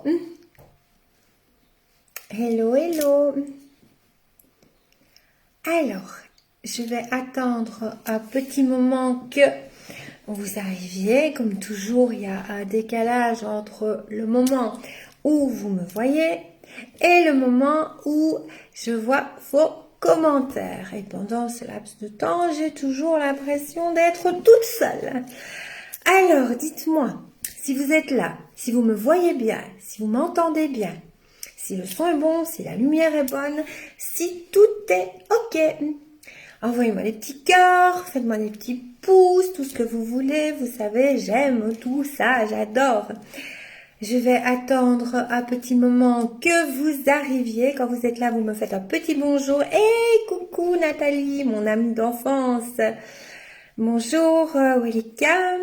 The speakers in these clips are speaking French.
hello. Hello, hello. Alors, je vais attendre un petit moment que vous arriviez. Comme toujours, il y a un décalage entre le moment où vous me voyez et le moment où je vois vos commentaires. Et pendant ce laps de temps, j'ai toujours l'impression d'être toute seule. Alors, dites-moi, si vous êtes là, si vous me voyez bien, si vous m'entendez bien, si le son est bon, si la lumière est bonne, si tout est OK. Envoyez-moi des petits cœurs, faites-moi des petits pouces, tout ce que vous voulez. Vous savez, j'aime tout ça, j'adore. Je vais attendre un petit moment que vous arriviez. Quand vous êtes là, vous me faites un petit bonjour. Hey, coucou Nathalie, mon amie d'enfance. Bonjour Welika.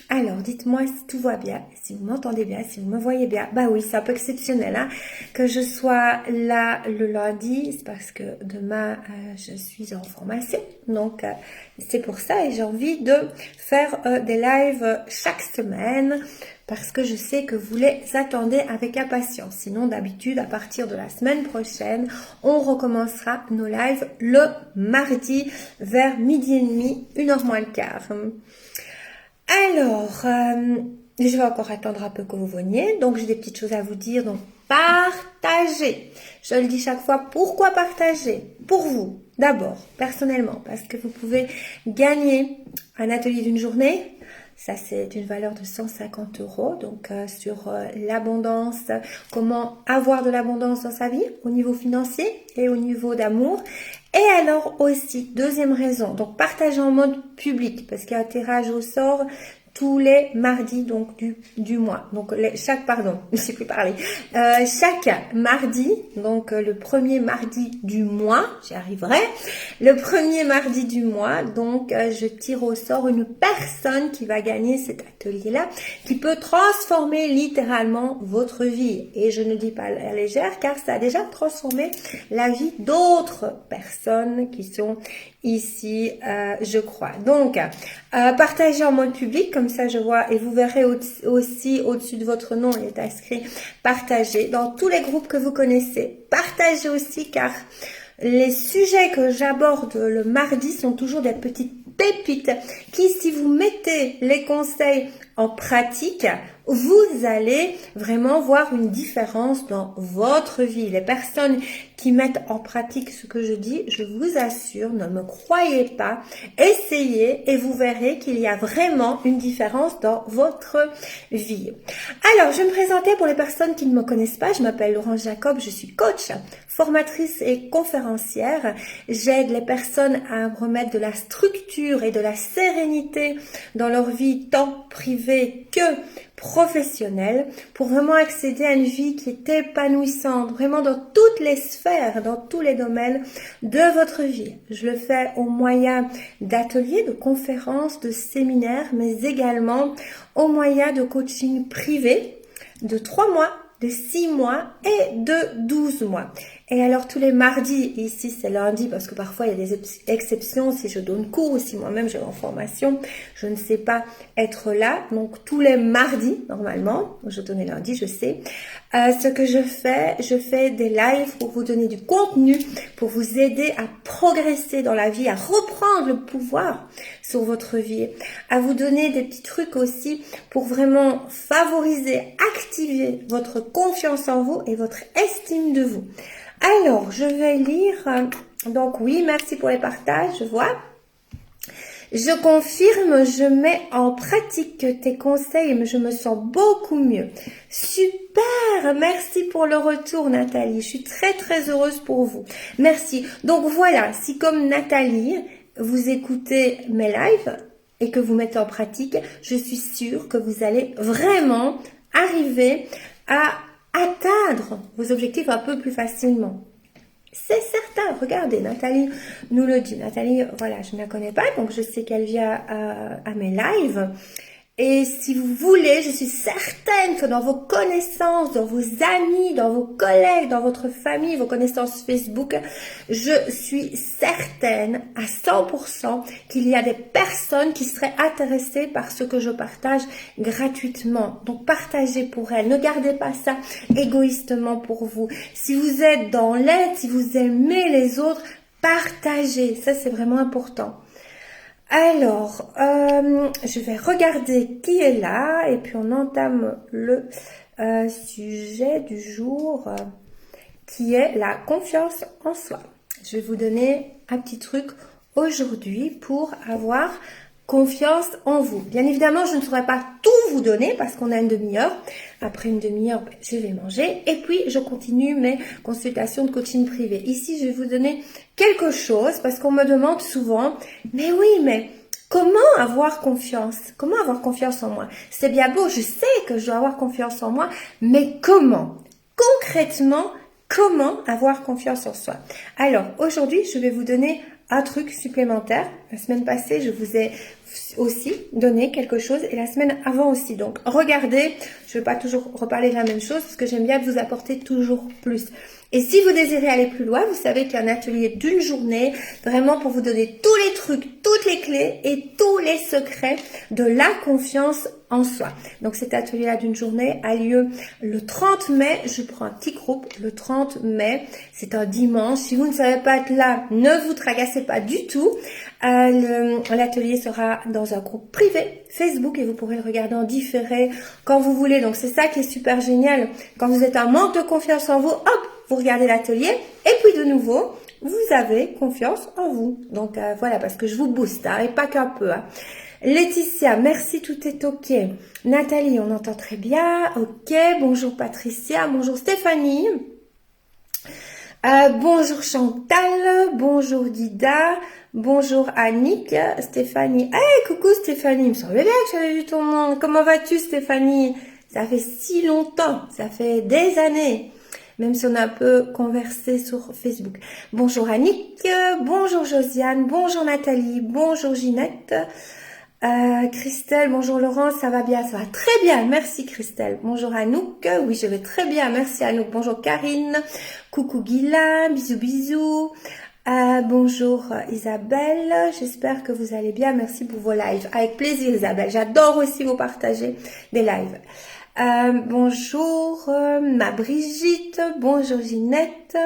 Alors, dites-moi si tout va bien, si vous m'entendez bien, si vous me voyez bien. Bah oui, c'est un peu exceptionnel hein, que je sois là le lundi. C'est parce que demain, je suis en formation. Donc, c'est pour ça et j'ai envie de faire des lives chaque semaine parce que je sais que vous les attendez avec impatience. Sinon, d'habitude, à partir de la semaine prochaine, on recommencera nos lives le mardi vers 12h30, 1h moins le quart. Alors, je vais encore attendre un peu que vous veniez. Donc, j'ai des petites choses à vous dire. Donc, partagez. Je le dis chaque fois. Pourquoi partager? Pour vous, d'abord, personnellement. Parce que vous pouvez gagner un atelier d'une journée. Ça, c'est d'une valeur de 150 €. Donc, sur l'abondance, comment avoir de l'abondance dans sa vie au niveau financier et au niveau d'amour. Et alors aussi, deuxième raison, donc partager en mode public, parce qu'il y a un tirage au sort tous les mardis donc du mois. Donc chaque mardi, donc le premier mardi du mois, j'y arriverai. Le premier mardi du mois, donc je tire au sort une personne qui va gagner cet atelier-là, qui peut transformer littéralement votre vie. Et je ne dis pas à la légère, car ça a déjà transformé la vie d'autres personnes qui sont ici, je crois. Donc, partagez en mode public, comme ça je vois, et vous verrez aussi au-dessus de votre nom, il est inscrit partagez dans tous les groupes que vous connaissez. Partagez aussi, car les sujets que j'aborde le mardi sont toujours des petites pépites qui, si vous mettez les conseils en pratique, vous allez vraiment voir une différence dans votre vie. Les personnes qui mettent en pratique ce que je dis, je vous assure, ne me croyez pas, essayez et vous verrez qu'il y a vraiment une différence dans votre vie. Alors, je vais me présenter pour les personnes qui ne me connaissent pas. Je m'appelle Laurence Jacob, je suis coach, formatrice et conférencière. J'aide les personnes à remettre de la structure et de la sérénité dans leur vie, tant privée que professionnelle, pour vraiment accéder à une vie qui est épanouissante, vraiment dans toutes les sphères, dans tous les domaines de votre vie. Je le fais au moyen d'ateliers, de conférences, de séminaires, mais également au moyen de coaching privé de 3 mois, de 6 mois et de 12 mois. Et alors tous les mardis, ici c'est lundi parce que parfois il y a des exceptions si je donne cours ou si moi-même j'ai en formation, je ne sais pas être là. Donc tous les mardis normalement, je donnais lundi, je sais. Ce que je fais des lives pour vous donner du contenu, pour vous aider à progresser dans la vie, à reprendre le pouvoir sur votre vie, à vous donner des petits trucs aussi pour vraiment favoriser, activer votre confiance en vous et votre estime de vous. Alors, je vais lire. Donc oui, merci pour les partages, je vois. Je confirme, je mets en pratique tes conseils, mais je me sens beaucoup mieux. Super, merci pour le retour Nathalie. Je suis très très heureuse pour vous. Merci. Donc voilà, si comme Nathalie, vous écoutez mes lives et que vous mettez en pratique, je suis sûre que vous allez vraiment arriver à atteindre vos objectifs un peu plus facilement. C'est certain, regardez, Nathalie nous le dit. Nathalie, voilà, je ne la connais pas, donc je sais qu'elle vient à mes lives. Et si vous voulez, je suis certaine que dans vos connaissances, dans vos amis, dans vos collègues, dans votre famille, vos connaissances Facebook, je suis certaine à 100% qu'il y a des personnes qui seraient intéressées par ce que je partage gratuitement. Donc partagez pour elles. Ne gardez pas ça égoïstement pour vous. Si vous êtes dans l'aide, si vous aimez les autres, partagez. Ça, c'est vraiment important. Alors, je vais regarder qui est là et puis on entame le sujet du jour qui est la confiance en soi. Je vais vous donner un petit truc aujourd'hui pour avoir confiance en vous. Bien évidemment, je ne saurais pas tout vous donner parce qu'on a une demi-heure. Après une demi-heure, je vais manger et puis je continue mes consultations de coaching privé. Ici, je vais vous donner quelque chose parce qu'on me demande souvent, mais oui, mais comment avoir confiance? Comment avoir confiance en moi? C'est bien beau, je sais que je dois avoir confiance en moi, mais comment? Concrètement, comment avoir confiance en soi? Alors, aujourd'hui, je vais vous donner un truc supplémentaire. La semaine passée, je vous ai aussi donné quelque chose et la semaine avant aussi. Donc, regardez, je ne vais pas toujours reparler de la même chose parce que j'aime bien vous apporter toujours plus. Et si vous désirez aller plus loin, vous savez qu'il y a un atelier d'une journée, vraiment pour vous donner tous les trucs, toutes les clés et tous les secrets de la confiance en soi. Donc cet atelier-là d'une journée a lieu le 30 mai. Je prends un petit groupe le 30 mai. C'est un dimanche. Si vous ne savez pas être là, ne vous tracassez pas du tout. L'atelier sera dans un groupe privé Facebook et vous pourrez le regarder en différé quand vous voulez. Donc c'est ça qui est super génial. Quand vous êtes en manque de confiance en vous, hop, vous regardez l'atelier et puis de nouveau, vous avez confiance en vous. Donc voilà, parce que je vous booste hein, et pas qu'un peu. Hein. Laetitia, merci, tout est ok. Nathalie, on entend très bien. Ok, bonjour Patricia, bonjour Stéphanie. Bonjour Chantal, bonjour Dida, bonjour Annick, Stéphanie. Hey, coucou Stéphanie, il me semblait bien que j'avais vu ton nom. Comment vas-tu Stéphanie? Ça fait si longtemps, ça fait des années. Même si on a un peu conversé sur Facebook. Bonjour Annick, bonjour Josiane, bonjour Nathalie, bonjour Ginette, Christelle, bonjour Laurence, ça va bien? Ça va très bien, merci Christelle. Bonjour Anouk, oui je vais très bien, merci Anouk. Bonjour Karine, coucou Guylain, bisous bisous. Bonjour Isabelle, j'espère que vous allez bien, merci pour vos lives. Avec plaisir Isabelle, j'adore aussi vous partager des lives. Bonjour ma Brigitte, bonjour Ginette,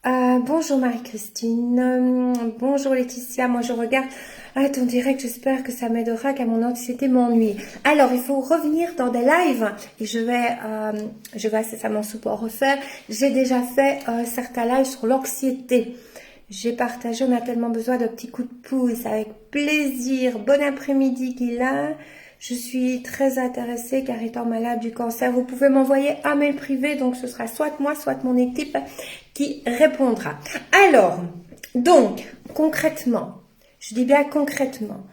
bonjour Marie-Christine, bonjour Laetitia, moi je regarde ton direct, j'espère que ça m'aidera car mon anxiété m'ennuie. Alors il faut revenir dans des lives et je vais incessamment sous pouvoir refaire. J'ai déjà fait certains lives sur l'anxiété. J'ai partagé, on a tellement besoin de petits coups de pouce, avec plaisir. Bon après-midi Guylain. Je suis très intéressée car étant malade du cancer, vous pouvez m'envoyer un mail privé, donc ce sera soit moi, soit mon équipe qui répondra. Alors, donc, concrètement, je dis bien concrètement,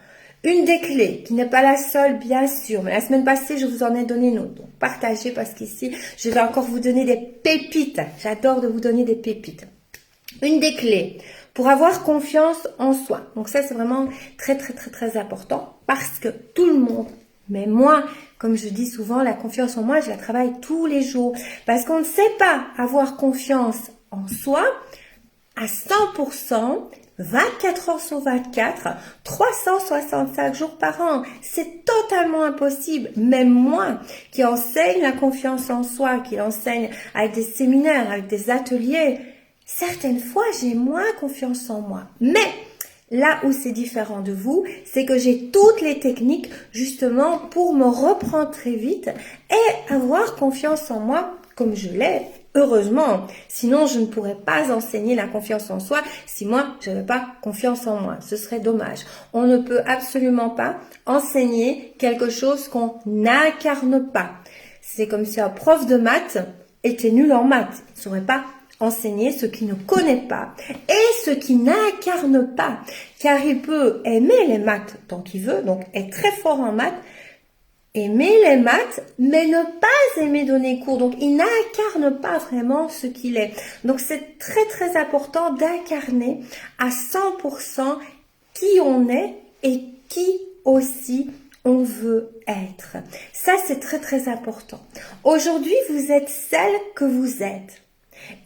une des clés, qui n'est pas la seule bien sûr, mais la semaine passée je vous en ai donné une autre, donc partagez parce qu'ici je vais encore vous donner des pépites, j'adore de vous donner des pépites. Une des clés pour avoir confiance en soi. Donc ça, c'est vraiment très, très, très, très important parce que tout le monde, mais moi, comme je dis souvent, la confiance en moi, je la travaille tous les jours. Parce qu'on ne sait pas avoir confiance en soi à 100%, 24 heures sur 24, 365 jours par an. C'est totalement impossible. Même moi, qui enseigne la confiance en soi, qui l'enseigne avec des séminaires, avec des ateliers, certaines fois, j'ai moins confiance en moi. Mais là où c'est différent de vous, c'est que j'ai toutes les techniques justement pour me reprendre très vite et avoir confiance en moi comme je l'ai, heureusement. Sinon, je ne pourrais pas enseigner la confiance en soi si moi, je n'avais pas confiance en moi. Ce serait dommage. On ne peut absolument pas enseigner quelque chose qu'on n'incarne pas. C'est comme si un prof de maths était nul en maths. Il ne saurait pas enseigner ce qui ne connaît pas et ce qui n'incarne pas, car il peut aimer les maths tant qu'il veut, donc être très fort en maths, aimer les maths, mais ne pas aimer donner cours, donc il n'incarne pas vraiment ce qu'il est. Donc c'est très très important d'incarner à 100% qui on est et qui aussi on veut être. Ça, c'est très très important. Aujourd'hui, vous êtes celle que vous êtes.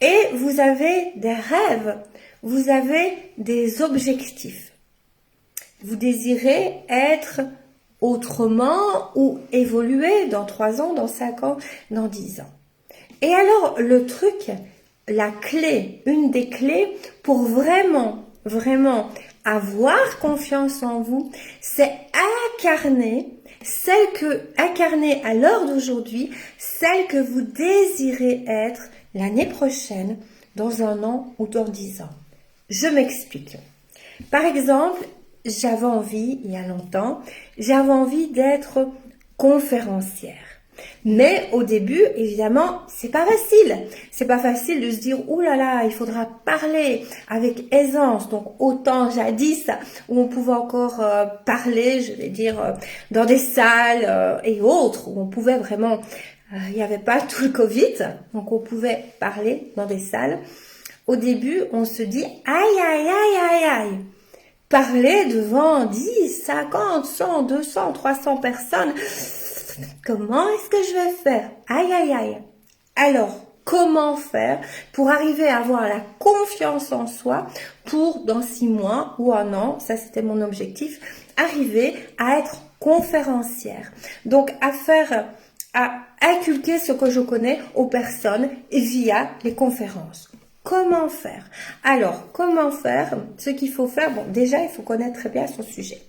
Et vous avez des rêves, vous avez des objectifs. Vous désirez être autrement ou évoluer dans 3 ans, dans 5 ans, dans 10 ans. Et alors, le truc, la clé, une des clés pour vraiment avoir confiance en vous, c'est incarner à l'heure d'aujourd'hui, celle que vous désirez être l'année prochaine, dans 1 an ou dans 10 ans. Je m'explique. Par exemple, j'avais envie, il y a longtemps, d'être conférencière. Mais au début, évidemment, c'est pas facile. C'est pas facile de se dire, oh là là, il faudra parler avec aisance. Donc, autant jadis, où on pouvait encore parler, je vais dire, dans des salles et autres, où on pouvait vraiment, il n'y avait pas tout le Covid, donc on pouvait parler dans des salles. Au début, on se dit, aïe, aïe, aïe, aïe, aïe. Parler devant 10, 50, 100, 200, 300 personnes, comment est-ce que je vais faire? Aïe, aïe, aïe. Alors, comment faire pour arriver à avoir la confiance en soi pour, dans 6 mois ou 1 an, ça c'était mon objectif, arriver à être conférencière. Donc, à inculquer ce que je connais aux personnes via les conférences. Comment faire? Alors, comment faire? Ce qu'il faut faire, bon, déjà, il faut connaître très bien son sujet.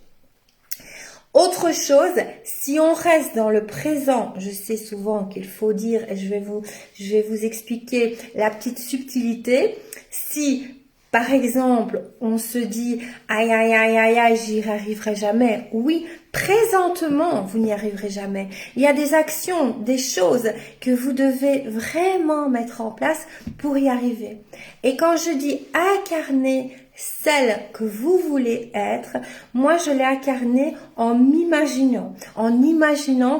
Autre chose, si on reste dans le présent, je sais souvent qu'il faut dire, et je vais vous expliquer la petite subtilité. Si, par exemple, on se dit, aïe, aïe, aïe, aïe, aïe, j'y arriverai jamais. Oui, présentement, vous n'y arriverez jamais. Il y a des actions, des choses que vous devez vraiment mettre en place pour y arriver. Et quand je dis incarner celle que vous voulez être, moi je l'ai incarnée en imaginant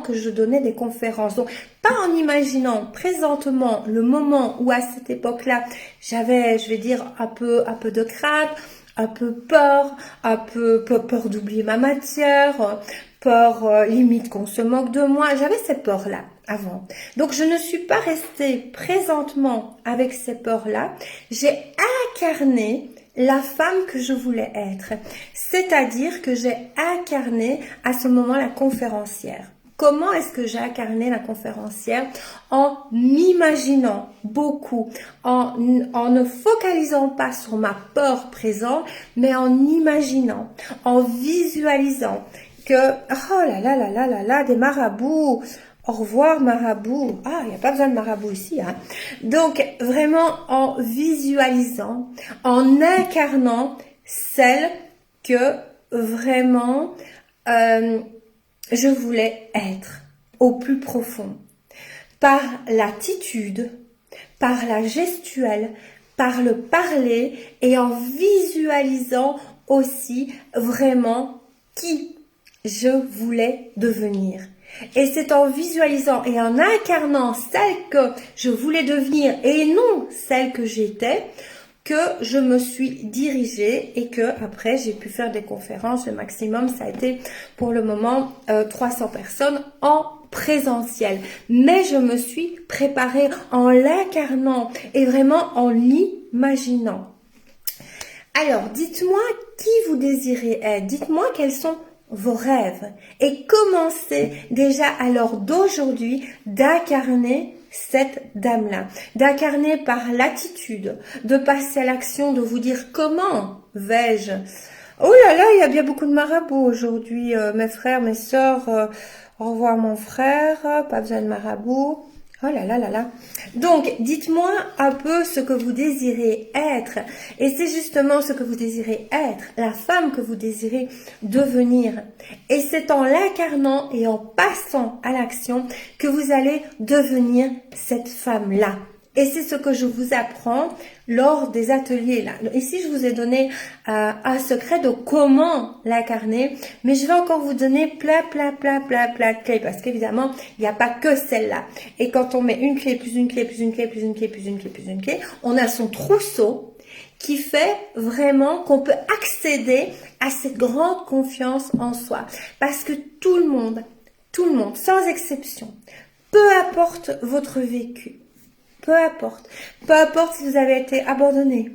que je donnais des conférences. Donc, pas en imaginant présentement le moment où à cette époque-là, j'avais, je vais dire, un peu de crainte, un peu peur d'oublier ma matière, peur limite qu'on se moque de moi. J'avais ces peurs-là avant. Donc, je ne suis pas restée présentement avec ces peurs-là. J'ai incarné la femme que je voulais être. C'est-à-dire que j'ai incarné à ce moment la conférencière. Comment est-ce que j'ai incarné la conférencière? En m'imaginant beaucoup, en ne focalisant pas sur ma peur présente, mais en imaginant, en visualisant que, oh là là là là là là, des marabouts, au revoir marabout. Ah, il n'y a pas besoin de marabout ici. Hein. Donc, vraiment en visualisant, en incarnant celle que vraiment je voulais être au plus profond. Par l'attitude, par la gestuelle, par le parler et en visualisant aussi vraiment qui je voulais devenir. Et c'est en visualisant et en incarnant celle que je voulais devenir et non celle que j'étais que je me suis dirigée et que après j'ai pu faire des conférences. Le maximum, ça a été pour le moment 300 personnes en présentiel. Mais je me suis préparée en l'incarnant et vraiment en l'imaginant. Alors, dites-moi qui vous désirez être. Dites-moi quels sont vos rêves et commencez déjà à l'heure d'aujourd'hui d'incarner cette dame-là, d'incarner par l'attitude, de passer à l'action, de vous dire comment vais-je. Oh là là, il y a bien beaucoup de marabouts aujourd'hui, mes frères, mes sœurs. Au revoir mon frère, pas besoin de marabout. Oh là là là là. Donc, dites-moi un peu ce que vous désirez être. Et c'est justement ce que vous désirez être, la femme que vous désirez devenir. Et c'est en l'incarnant et en passant à l'action que vous allez devenir cette femme-là. Et c'est ce que je vous apprends lors des ateliers là. Ici, je vous ai donné un secret de comment l'incarner, mais je vais encore vous donner plein de clés parce qu'évidemment, il n'y a pas que celle-là. Et quand on met une clé, plus une clé, plus une clé, plus une clé, plus une clé, plus une clé, on a son trousseau qui fait vraiment qu'on peut accéder à cette grande confiance en soi. Parce que tout le monde, sans exception, peu importe votre vécu, peu importe si vous avez été abandonné,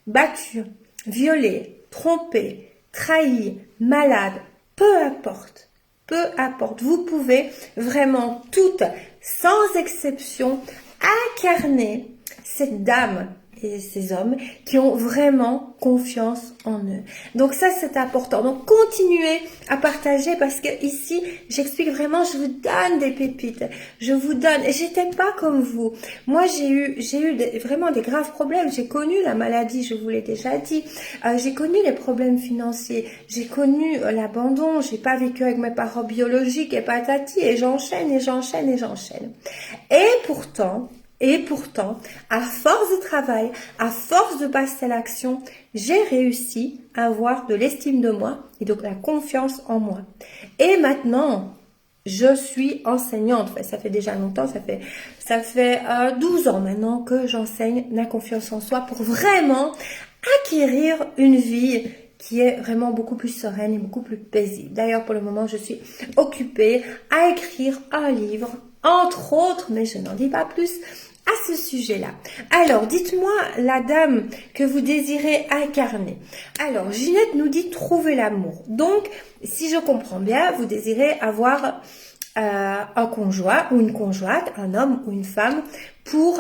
battu, violé, trompé, trahi, malade, peu importe, vous pouvez vraiment toutes, sans exception, incarner cette dame et ces hommes qui ont vraiment confiance en eux. Donc ça, c'est important. Donc continuez à partager parce que ici, j'explique vraiment, je vous donne des pépites. Je vous donne. Et j'étais pas comme vous. Moi, j'ai eu vraiment des graves problèmes. J'ai connu la maladie, je vous l'ai déjà dit. J'ai connu les problèmes financiers. J'ai connu l'abandon. J'ai pas vécu avec mes parents biologiques et patati. Et j'enchaîne. Et pourtant, à force de travail, à force de passer à l'action, j'ai réussi à avoir de l'estime de moi et donc la confiance en moi. Et maintenant, je suis enseignante. Enfin, ça fait déjà longtemps, ça fait 12 ans maintenant que j'enseigne la confiance en soi pour vraiment acquérir une vie qui est vraiment beaucoup plus sereine et beaucoup plus paisible. D'ailleurs, pour le moment, je suis occupée à écrire un livre, entre autres, mais je n'en dis pas plus, à ce sujet-là. Alors, dites-moi la dame que vous désirez incarner. Alors, Ginette nous dit trouver l'amour. Donc, si je comprends bien, vous désirez avoir un conjoint ou une conjointe, un homme ou une femme, pour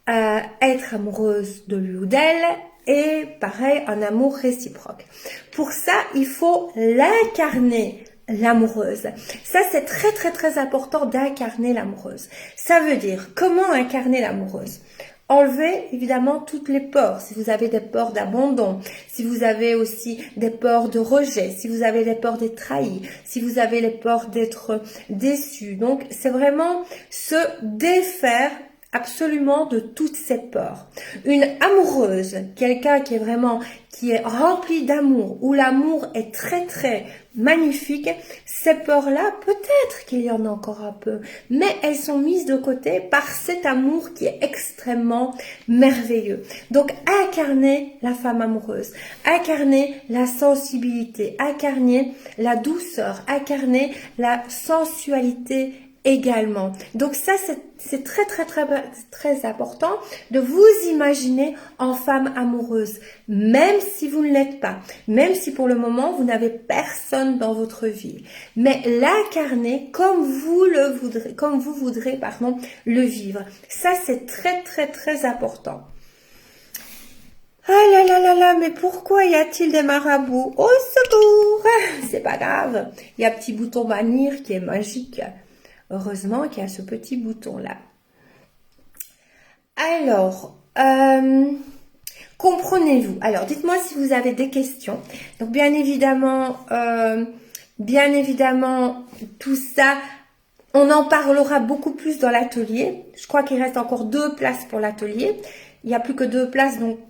être amoureuse de lui ou d'elle, et pareil, un amour réciproque. Pour ça, il faut l'incarner, l'amoureuse. Ça, c'est très important d'incarner l'amoureuse. Ça veut dire, comment incarner l'amoureuse? Enlevez évidemment toutes les peurs. Si vous avez des peurs d'abandon, si vous avez aussi des peurs de rejet, si vous avez les peurs d'être trahi, si vous avez les peurs d'être déçu. Donc, c'est vraiment se défaire absolument de toutes ces peurs. Une amoureuse, quelqu'un qui est rempli d'amour, où l'amour est très magnifique, ces peurs-là, peut-être qu'il y en a encore un peu, mais elles sont mises de côté par cet amour qui est extrêmement merveilleux. Donc, incarner la femme amoureuse, incarner la sensibilité, incarner la douceur, incarner la sensualité également. Donc ça, c'est très important de vous imaginer en femme amoureuse, même si vous ne l'êtes pas, même si pour le moment vous n'avez personne dans votre vie, mais l'incarner comme vous voudrez, le vivre. Ça, c'est très important. Ah là, mais pourquoi y a-t-il des marabouts? Au secours! C'est pas grave. Il y a un petit bouton bannir qui est magique. Heureusement qu'il y a ce petit bouton-là. Alors, comprenez-vous? Alors, dites-moi si vous avez des questions. Donc, bien évidemment, tout ça, on en parlera beaucoup plus dans l'atelier. Je crois qu'il reste encore 2 places pour l'atelier. Il n'y a plus que 2 places, donc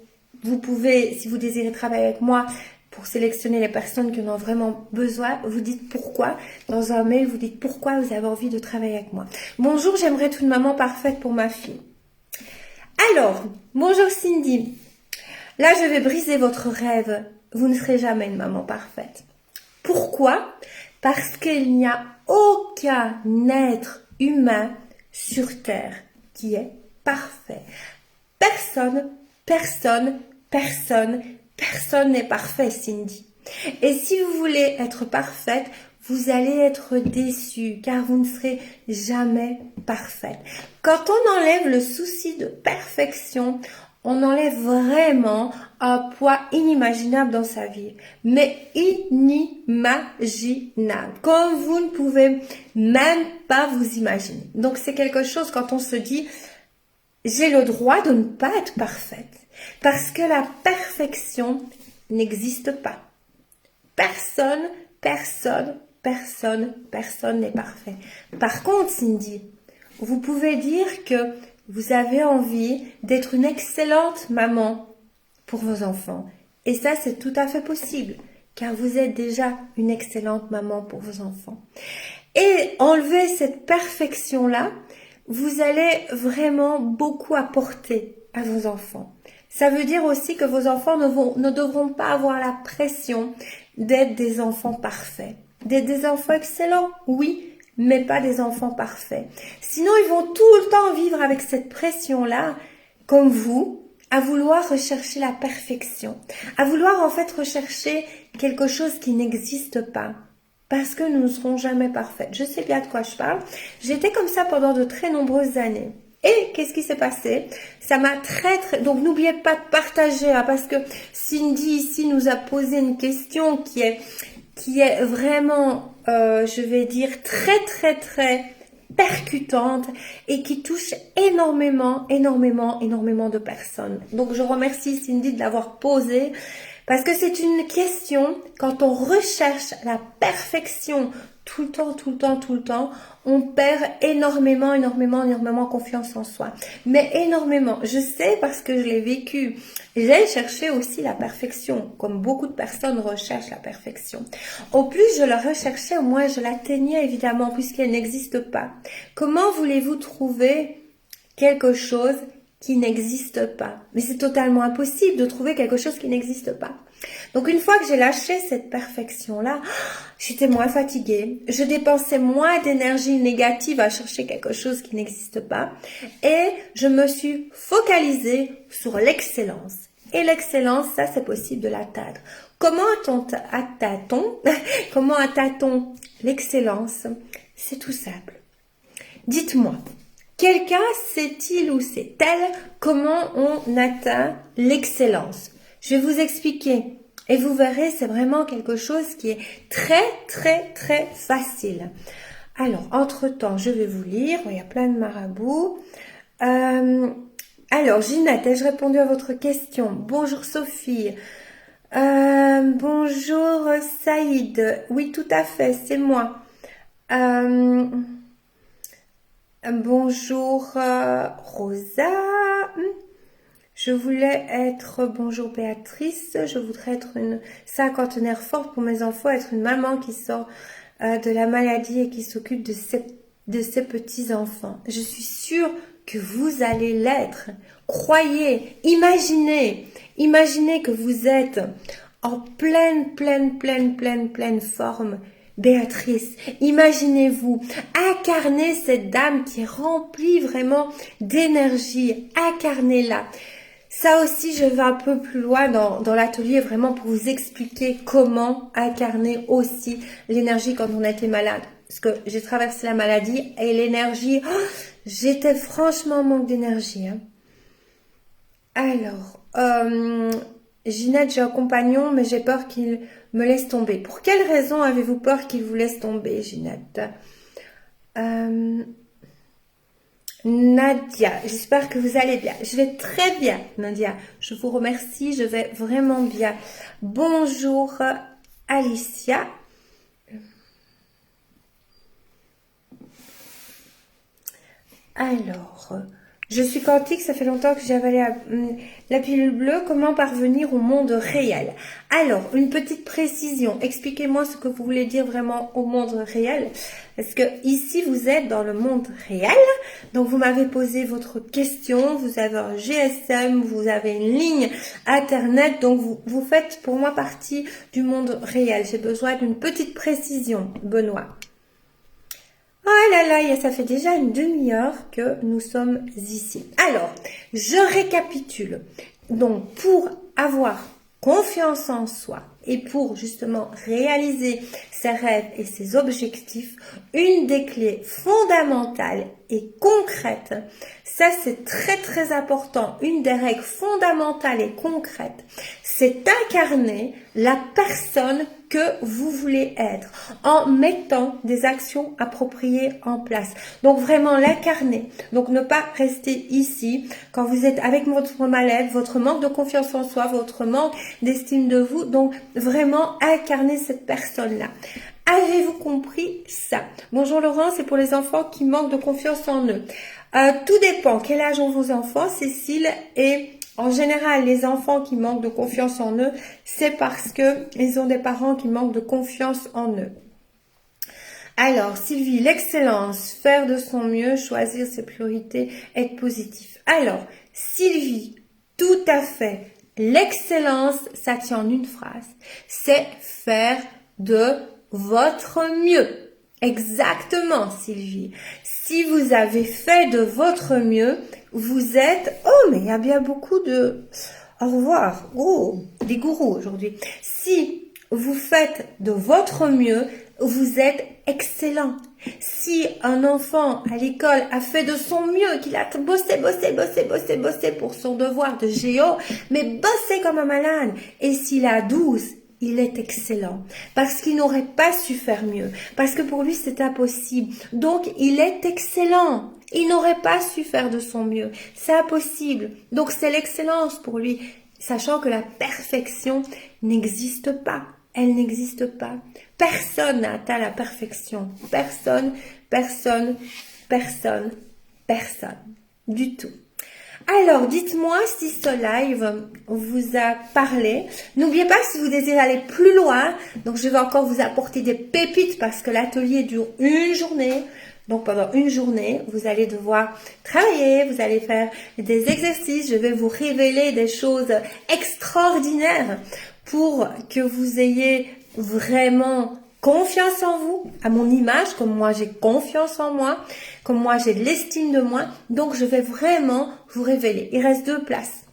vous pouvez, si vous désirez travailler avec moi, pour sélectionner les personnes qui en ont vraiment besoin, vous dites pourquoi. Dans un mail, vous dites pourquoi vous avez envie de travailler avec moi. Bonjour, j'aimerais être une maman parfaite pour ma fille. Alors, bonjour Cindy. Là, je vais briser votre rêve. Vous ne serez jamais une maman parfaite. Pourquoi? Parce qu'il n'y a aucun être humain sur Terre qui est parfait. Personne n'est parfait, Cindy. Et si vous voulez être parfaite, vous allez être déçue car vous ne serez jamais parfaite. Quand on enlève le souci de perfection, on enlève vraiment un poids inimaginable dans sa vie. Mais inimaginable. Comme vous ne pouvez même pas vous imaginer. Donc c'est quelque chose quand on se dit, j'ai le droit de ne pas être parfaite. Parce que la perfection n'existe pas. Personne n'est parfait. Par contre, Cindy, vous pouvez dire que vous avez envie d'être une excellente maman pour vos enfants. Et ça, c'est tout à fait possible, car vous êtes déjà une excellente maman pour vos enfants. Et enlever cette perfection-là, vous allez vraiment beaucoup apporter à vos enfants. Ça veut dire aussi que vos enfants ne devront pas avoir la pression d'être des enfants parfaits. D'être des enfants excellents, oui, mais pas des enfants parfaits. Sinon, ils vont tout le temps vivre avec cette pression-là, comme vous, à vouloir rechercher la perfection, à vouloir en fait rechercher quelque chose qui n'existe pas. Parce que nous ne serons jamais parfaits. Je sais bien de quoi je parle. J'étais comme ça pendant de très nombreuses années. Et qu'est-ce qui s'est passé? Ça m'a Donc n'oubliez pas de partager, hein, parce que Cindy ici nous a posé une question qui est vraiment, je vais dire, très percutante et qui touche énormément de personnes. Donc je remercie Cindy de l'avoir posée. Parce que c'est une question, quand on recherche la perfection tout le temps, on perd énormément confiance en soi. Mais énormément. Je sais parce que je l'ai vécu. J'ai cherché aussi la perfection, comme beaucoup de personnes recherchent la perfection. Au plus je la recherchais, au moins je l'atteignais évidemment, puisqu'elle n'existe pas. Comment voulez-vous trouver quelque chose qui n'existe pas? Mais c'est totalement impossible de trouver quelque chose qui n'existe pas. Donc une fois que j'ai lâché cette perfection-là, j'étais moins fatiguée, je dépensais moins d'énergie négative à chercher quelque chose qui n'existe pas et je me suis focalisée sur l'excellence. Et l'excellence, ça c'est possible de l'atteindre. Comment atteint-on l'excellence? C'est tout simple. Dites-moi, quelqu'un sait-il ou sait-elle comment on atteint l'excellence? Je vais vous expliquer et vous verrez, c'est vraiment quelque chose qui est très facile. Alors, entre-temps, je vais vous lire. Il y a plein de marabouts. Alors, Ginette, ai-je répondu à votre question? Bonjour Sophie. Bonjour Saïd. Oui, tout à fait, c'est moi. Bonjour Rosa. Je voulais être, bonjour Béatrice, je voudrais être une cinquantenaire forte pour mes enfants, être une maman qui sort de la maladie et qui s'occupe de ses petits-enfants. Je suis sûre que vous allez l'être. Croyez, imaginez que vous êtes en pleine forme. Béatrice, imaginez-vous incarner cette dame qui est remplie vraiment d'énergie, incarnez-la. Ça aussi, je vais un peu plus loin dans l'atelier vraiment pour vous expliquer comment incarner aussi l'énergie quand on a été malade. Parce que j'ai traversé la maladie et l'énergie, j'étais franchement en manque d'énergie. Hein. Alors, Ginette, j'ai un compagnon, mais j'ai peur qu'il me laisse tomber. Pour quelle raison avez-vous peur qu'il vous laisse tomber, Ginette? Nadia, j'espère que vous allez bien. Je vais très bien, Nadia. Je vous remercie, je vais vraiment bien. Bonjour, Alicia. Alors, je suis quantique, ça fait longtemps que j'ai avalé la pilule bleue. Comment parvenir au monde réel? Alors, une petite précision. Expliquez-moi ce que vous voulez dire vraiment au monde réel. Parce que ici, vous êtes dans le monde réel. Donc, vous m'avez posé votre question. Vous avez un GSM, vous avez une ligne Internet. Donc, vous faites pour moi partie du monde réel. J'ai besoin d'une petite précision, Benoît. Oh là là, ça fait déjà une demi-heure que nous sommes ici. Alors, je récapitule. Donc, pour avoir confiance en soi et pour justement réaliser ses rêves et ses objectifs, une des clés fondamentales et concrètes, ça c'est très important, une des règles fondamentales et concrètes, c'est incarner la personne que vous voulez être en mettant des actions appropriées en place. Donc vraiment l'incarner. Donc ne pas rester ici quand vous êtes avec votre mal-être, votre manque de confiance en soi, votre manque d'estime de vous. Donc vraiment incarner cette personne-là. Avez-vous compris ça? Bonjour Laurent, c'est pour les enfants qui manquent de confiance en eux. Tout dépend. Quel âge ont vos enfants, Cécile? Et en général, les enfants qui manquent de confiance en eux, c'est parce que ils ont des parents qui manquent de confiance en eux. Alors, Sylvie, l'excellence, faire de son mieux, choisir ses priorités, être positif. Alors, Sylvie, Tout à fait. L'excellence, ça tient en une phrase. C'est faire de votre mieux. Exactement, Sylvie. Si vous avez fait de votre mieux, vous êtes... Oh, mais il y a bien beaucoup de... Au revoir. Oh, des gourous aujourd'hui. Si vous faites de votre mieux, vous êtes excellent. Si un enfant à l'école a fait de son mieux, qu'il a bossé pour son devoir de géo, mais bossé comme un malade, et s'il a 12, il est excellent. Parce qu'il n'aurait pas su faire mieux. Parce que pour lui, c'est impossible. Donc, il est excellent. Il n'aurait pas su faire de son mieux. C'est impossible. Donc, c'est l'excellence pour lui. Sachant que la perfection n'existe pas. Elle n'existe pas. Personne n'a atteint la perfection. Personne, personne, personne, personne. Du tout. Alors, dites-moi si ce live vous a parlé. N'oubliez pas, si vous désirez aller plus loin, donc je vais encore vous apporter des pépites parce que l'atelier dure une journée. Donc, pendant une journée, vous allez devoir travailler, vous allez faire des exercices. Je vais vous révéler des choses extraordinaires pour que vous ayez vraiment confiance en vous, à mon image, comme moi j'ai confiance en moi, comme moi j'ai de l'estime de moi. Donc, je vais vraiment vous révéler. Il reste 2 places.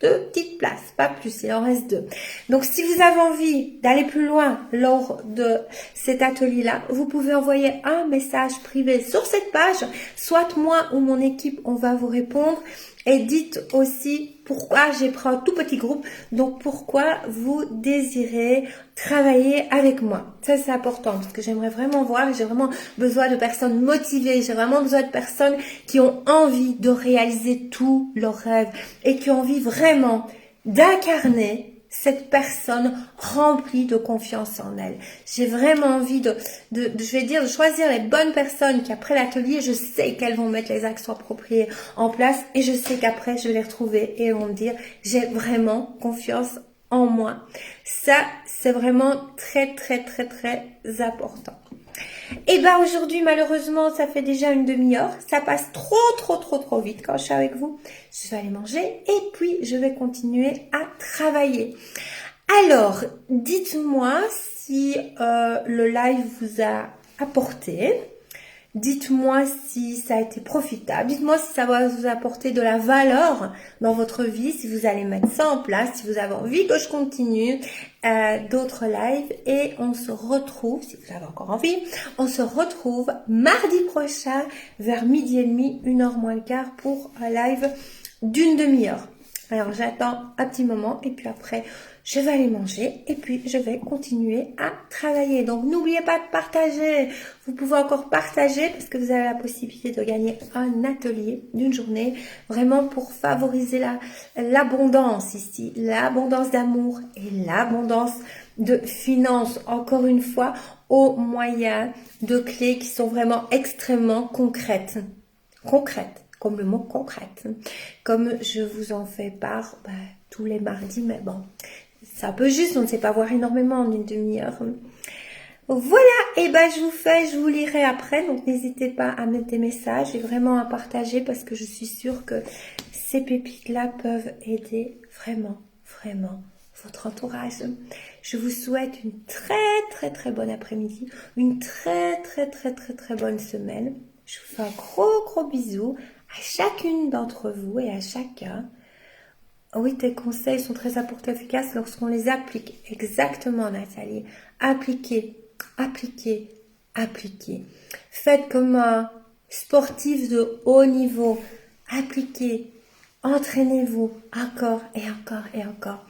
2 petites places, pas plus, il en reste 2. Donc, si vous avez envie d'aller plus loin lors de cet atelier-là, vous pouvez envoyer un message privé sur cette page. Soit moi ou mon équipe, on va vous répondre. Et dites aussi pourquoi j'ai pris un tout petit groupe. Donc, pourquoi vous désirez travailler avec moi. Ça, c'est important parce que j'aimerais vraiment voir. J'ai vraiment besoin de personnes motivées. J'ai vraiment besoin de personnes qui ont envie de réaliser tous leurs rêves et qui ont envie vraiment d'incarner cette personne remplie de confiance en elle. J'ai vraiment envie de choisir les bonnes personnes qui, après l'atelier, je sais qu'elles vont mettre les actions appropriés en place et je sais qu'après, je vais les retrouver et elles vont me dire, j'ai vraiment confiance en moi. Ça, c'est vraiment très, très, très, très important. Et ben aujourd'hui, malheureusement, ça fait déjà une demi-heure. Ça passe trop vite quand je suis avec vous. Je vais aller manger et puis je vais continuer à travailler. Alors, dites-moi si le live vous a apporté. Dites-moi si ça a été profitable. Dites-moi si ça va vous apporter de la valeur dans votre vie, si vous allez mettre ça en place, si vous avez envie que je continue d'autres lives. Et on se retrouve, si vous avez encore envie, on se retrouve mardi prochain vers 12h30, 1h moins le quart pour un live d'une demi-heure. Alors j'attends un petit moment et puis après je vais aller manger et puis je vais continuer à travailler. Donc n'oubliez pas de partager. Vous pouvez encore partager parce que vous avez la possibilité de gagner un atelier d'une journée vraiment pour favoriser l'abondance ici, l'abondance d'amour et l'abondance de finances. Encore une fois, au moyen de clés qui sont vraiment extrêmement concrètes. Comme le mot concrète, comme je vous en fais part tous les mardis, mais bon, c'est un peu juste, on ne sait pas voir énormément en une demi-heure. Voilà, et je vous lirai après, donc n'hésitez pas à mettre des messages et vraiment à partager parce que je suis sûre que ces pépites-là peuvent aider vraiment votre entourage. Je vous souhaite une très bonne après-midi, une très bonne semaine. Je vous fais un gros bisou à chacune d'entre vous et à chacun. Oui, tes conseils sont très importants et efficaces lorsqu'on les applique. Exactement, Nathalie. Appliquez. Faites comme un sportif de haut niveau. Appliquez. Entraînez-vous encore et encore.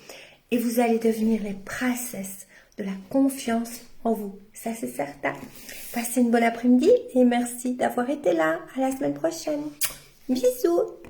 Et vous allez devenir les princesses de la confiance en vous. Ça, c'est certain. Passez une bonne après-midi et merci d'avoir été là. À la semaine prochaine. Bisous.